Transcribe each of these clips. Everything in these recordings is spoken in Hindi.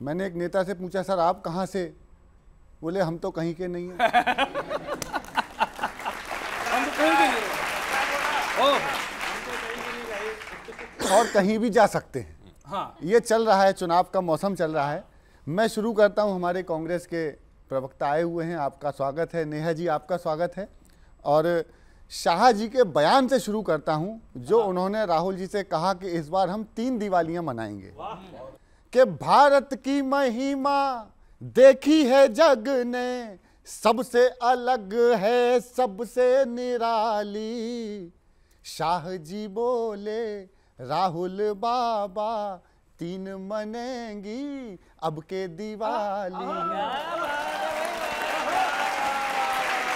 मैंने एक नेता से पूछा, सर आप कहाँ से? बोले हम तो कहीं के नहीं हैं। हम तो कहीं के नहीं और कहीं भी जा सकते हैं। हाँ, ये चल रहा है, चुनाव का मौसम चल रहा है। मैं शुरू करता हूं, हमारे कांग्रेस के प्रवक्ता आए हुए हैं, आपका स्वागत है। नेहा जी आपका स्वागत है। और शाह जी के बयान से शुरू करता हूं, जो उन्होंने राहुल जी से कहा कि इस बार हम 3 दिवालियां मनाएंगे, कि भारत की महिमा देखी है जग ने, सबसे अलग है सबसे निराली। शाह जी बोले राहुल बाबा 3 मनेंगी अब के दिवाली,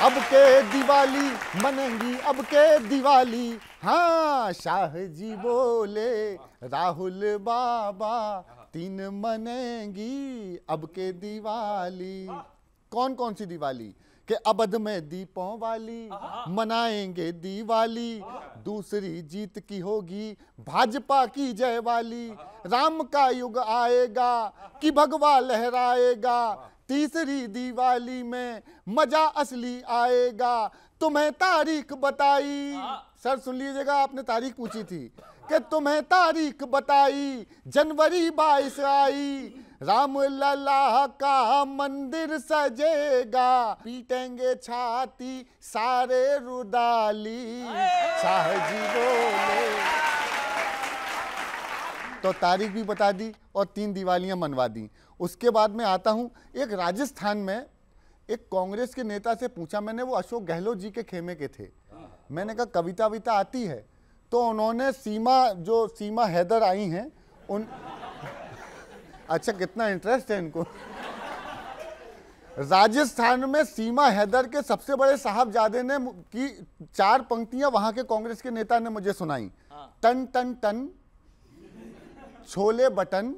अब के दिवाली मनेंगी अब के दिवाली। हाँ, शाह जी बोले राहुल बाबा 3 मनेंगी अब के दिवाली। कौन कौन सी दिवाली? कि अवध में दीपों वाली मनाएंगे दिवाली, दूसरी जीत की होगी भाजपा की जय वाली। राम का युग आएगा कि भगवा लहराएगा, तीसरी दिवाली में मजा असली आएगा। तुम्हें तारीख बताई, सर सुन लीजिएगा, आपने तारीख पूछी थी कि तुम्हें तारीख बताई, जनवरी 22 आई, राम लला का मंदिर सजेगा, पीटेंगे छाती सारे रुदाली। शाह जी बोले, तो तारीख भी बता दी और 3 दिवालियां मनवा दी। उसके बाद में आता हूं, एक राजस्थान में एक कांग्रेस के नेता से पूछा मैंने, वो अशोक गहलोत जी के खेमे के थे। मैंने कहा कविता विता आती है? तो उन्होंने सीमा हैदर आई हैं उन अच्छा, कितना इंटरेस्ट है इनको। राजस्थान में सीमा हैदर के सबसे बड़े साहबजादे ने की 4 पंक्तियां वहां के कांग्रेस के नेता ने मुझे सुनाई। टन टन टन छोले बटन,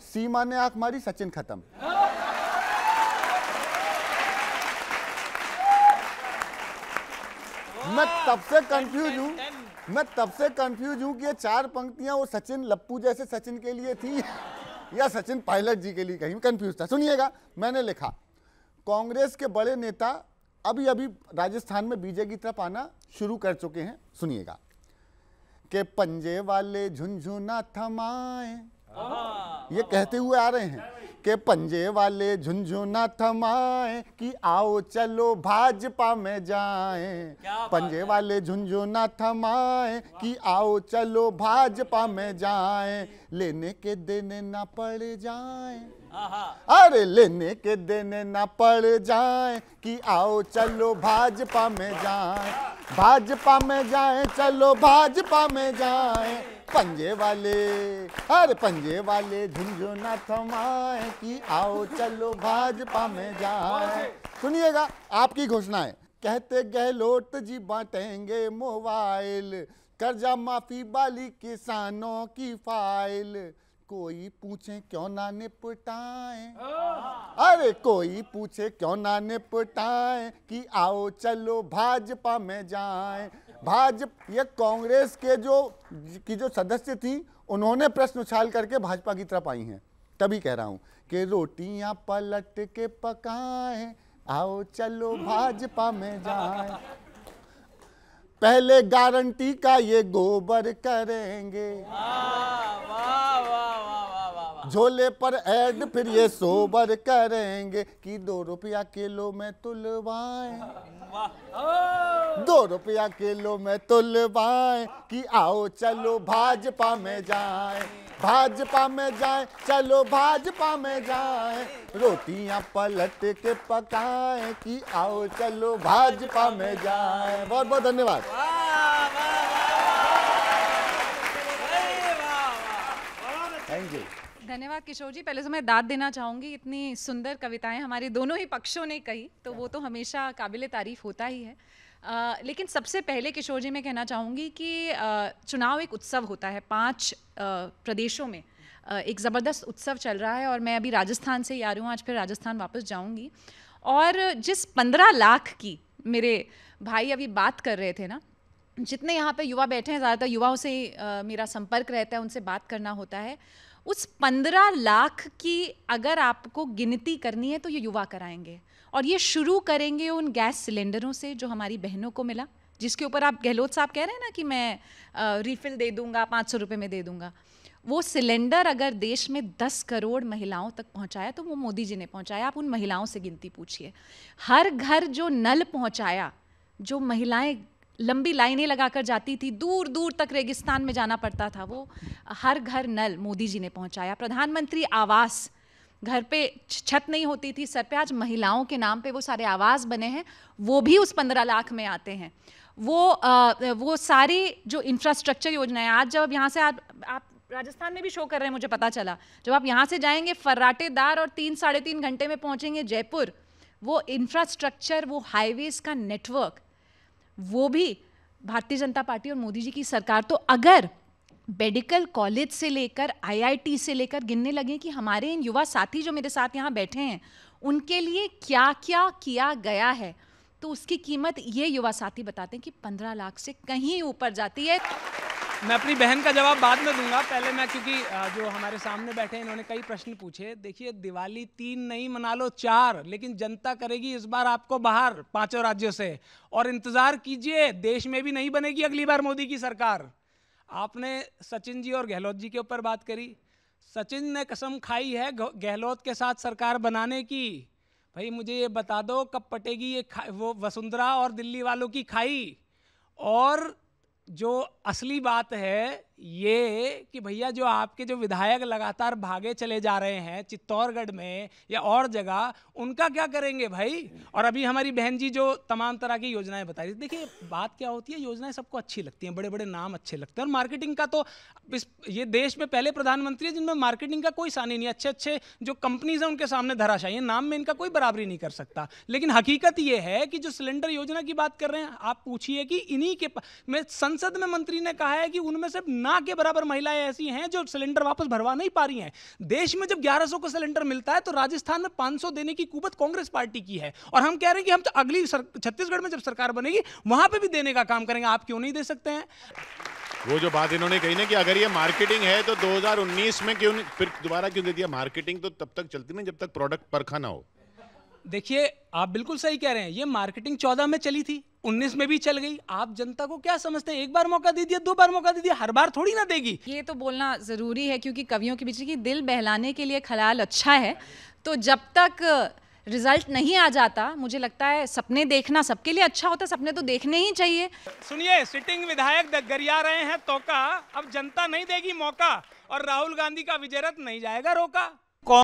सीमा ने आंख मारी सचिन खत्म। मैं तब से कंफ्यूज हूं कि ये 4 पंक्तियां वो सचिन लप्पू जैसे सचिन के लिए थी या सचिन पायलट जी के लिए, कहीं कंफ्यूज था। सुनिएगा, मैंने लिखा, कांग्रेस के बड़े नेता अभी अभी राजस्थान में बीजे की तरफ आना शुरू कर चुके हैं। सुनिएगा, के पंजे वाले झुनझुना थमाए, ये कहते हुए आ रहे हैं कि पंजे वाले झुनझुना थमाए कि आओ चलो भाजपा में जाएं, पंजे वाले झुनझुना थमाए कि आओ चलो भाजपा में जाएं, लेने के देने ना पड़ जाएं, अरे लेने के देने ना पड़ जाएं कि आओ चलो भाजपा में जाएं, भाजपा में जाएं, चलो भाजपा में जाएं, पंजे वाले, अरे पंजे वाले झुनझुना थमाए कि आओ चलो भाजपा में जाएं। सुनिएगा, आपकी घोषणा है, कहते गहलोत जी बांटेंगे मोबाइल, कर्जा माफी वाली किसानों की फाइल, कोई पूछे क्यों ना निपटाएं, अरे कोई पूछे क्यों ना निपटाएं कि आओ चलो भाजपा में जाएं। भाजपा, ये कांग्रेस के जो सदस्य थी, उन्होंने प्रश्न उछाल करके भाजपा की तरफ आई हैं। तभी कह रहा हूं कि रोटियां पलट के पकाएं, आओ चलो भाजपा में जाएं, पहले गारंटी का ये गोबर करेंगे, झोले पर ऐड फिर ये सोबर करेंगे कि 2 रुपया किलो में तुलवाएं, 2 रुपया किलो में तुलवाएं कि आओ चलो भाजपा में जाएं, भाजपा में जाएं, चलो भाजपा में जाएं, रोटियां पलट के पकाएं कि आओ चलो भाजपा में जाएं। बहुत बहुत धन्यवाद। Thank you. धन्यवाद किशोर जी। पहले तो मैं दाद देना चाहूँगी, इतनी सुंदर कविताएं हमारे दोनों ही पक्षों ने कही, तो वो तो हमेशा काबिले तारीफ होता ही है। लेकिन सबसे पहले किशोर जी मैं कहना चाहूँगी कि चुनाव एक उत्सव होता है। 5 प्रदेशों में एक ज़बरदस्त उत्सव चल रहा है और मैं अभी राजस्थान से ही आ रही हूँ, आज फिर राजस्थान वापस जाऊँगी। और जिस 15 लाख की मेरे भाई अभी बात कर रहे थे ना, जितने यहाँ पे युवा बैठे हैं, ज़्यादातर युवाओं से मेरा संपर्क रहता है, उनसे बात करना होता है। उस 15 लाख की अगर आपको गिनती करनी है तो ये युवा कराएंगे, और ये शुरू करेंगे उन गैस सिलेंडरों से जो हमारी बहनों को मिला, जिसके ऊपर आप गहलोत साहब कह रहे हैं ना कि मैं रिफिल दे दूंगा, 500 रुपये में दे दूंगा। वो सिलेंडर अगर देश में 10 करोड़ महिलाओं तक पहुंचाया तो वो मोदी जी ने पहुंचाया। आप उन महिलाओं से गिनती पूछिए। हर घर जो नल पहुंचाया, जो महिलाएं लंबी लाइनें लगाकर जाती थी, दूर दूर तक रेगिस्तान में जाना पड़ता था, वो हर घर नल मोदी जी ने पहुंचाया। प्रधानमंत्री आवास, घर पे छत नहीं होती थी सर पे, आज महिलाओं के नाम पे वो सारे आवास बने हैं, वो भी उस 15 लाख में आते हैं। वो सारी जो इंफ्रास्ट्रक्चर योजनाएं, आज जब यहाँ से आप राजस्थान में भी शो कर रहे हैं, मुझे पता चला, जब आप यहाँ से जाएंगे फर्राटेदार और 3-3.5 घंटे में पहुँचेंगे जयपुर, वो इंफ्रास्ट्रक्चर, वो हाईवेज का नेटवर्क, वो भी भारतीय जनता पार्टी और मोदी जी की सरकार। तो अगर मेडिकल कॉलेज से लेकर IIT से लेकर गिनने लगे कि हमारे इन युवा साथी जो मेरे साथ यहाँ बैठे हैं उनके लिए क्या क्या किया गया है, तो उसकी कीमत ये युवा साथी बताते हैं कि 15 लाख से कहीं ऊपर जाती है। मैं अपनी बहन का जवाब बाद में दूंगा, पहले मैं, क्योंकि जो हमारे सामने बैठे हैं इन्होंने कई प्रश्न पूछे। देखिए, दिवाली 3 नहीं मना लो 4, लेकिन जनता करेगी इस बार आपको बाहर 5 राज्यों से, और इंतजार कीजिए, देश में भी नहीं बनेगी अगली बार मोदी की सरकार। आपने सचिन जी और गहलोत जी के ऊपर बात करी। सचिन ने कसम खाई है गहलोत के साथ सरकार बनाने की। भाई मुझे ये बता दो कब पटेगी ये वो वसुंधरा और दिल्ली वालों की खाई। और जो असली बात है ये कि भैया जो आपके जो विधायक लगातार भागे चले जा रहे हैं चित्तौड़गढ़ में या और जगह, उनका क्या करेंगे भाई। और अभी हमारी बहन जी जो तमाम तरह की योजनाएं बता रही थी, देखिए बात क्या होती है, योजनाएं सबको अच्छी लगती हैं, बड़े बड़े नाम अच्छे लगते हैं, और मार्केटिंग का तो ये देश में पहले प्रधानमंत्री है जिनमें मार्केटिंग का कोई सानी नहीं। अच्छे अच्छे जो कंपनीज हैं उनके सामने धराशायी, नाम में इनका कोई बराबरी नहीं कर सकता। लेकिन हकीकत ये है कि जो सिलेंडर योजना की बात कर रहे हैं, आप पूछिए कि इन्हीं के में संसद में मंत्री ने कहा है कि उनमें से ना के बराबर महिलाएं ऐसी हैं जो सिलेंडर वापस भरवा नहीं पा रही हैं। देश में जब 1100 का सिलेंडर मिलता है तो राजस्थान में 500 देने की कुवत कांग्रेस पार्टी की है, और हम कह रहे हैं कि हम तो अगली छत्तीसगढ़ में जब सरकार बनेगी वहां पे भी देने का काम करेंगे। आप क्यों नहीं दे सकते हैं? वो जो बात इन्होंने कही ना कि अगर ये मार्केटिंग है तो 2019 में क्यों फिर दोबारा क्यों दे दिया? मार्केटिंग तो तब तक चलती नहीं जब तक प्रोडक्ट परखा ना हो। देखिए, आप बिल्कुल सही कह रहे हैं, ये मार्केटिंग 14 में चली थी, 19 में भी चल गई। आप जनता को क्या समझते हैं, एक बार मौका दे दिया, 2 बार मौका दे दिया, हर बार थोड़ी ना देगी। ये तो बोलना जरूरी है, क्योंकि कवियों के बीच की दिल बहलाने के लिए ख्याल अच्छा है। तो जब तक रिजल्ट नहीं आ जाता, मुझे लगता है सपने देखना सबके लिए अच्छा होता है, सपने तो देखने ही चाहिए। सुनिए, सिटिंग विधायक गरिया रहे हैं तो का, अब जनता नहीं देगी मौका, और राहुल गांधी का विजय रथ नहीं जाएगा रोका।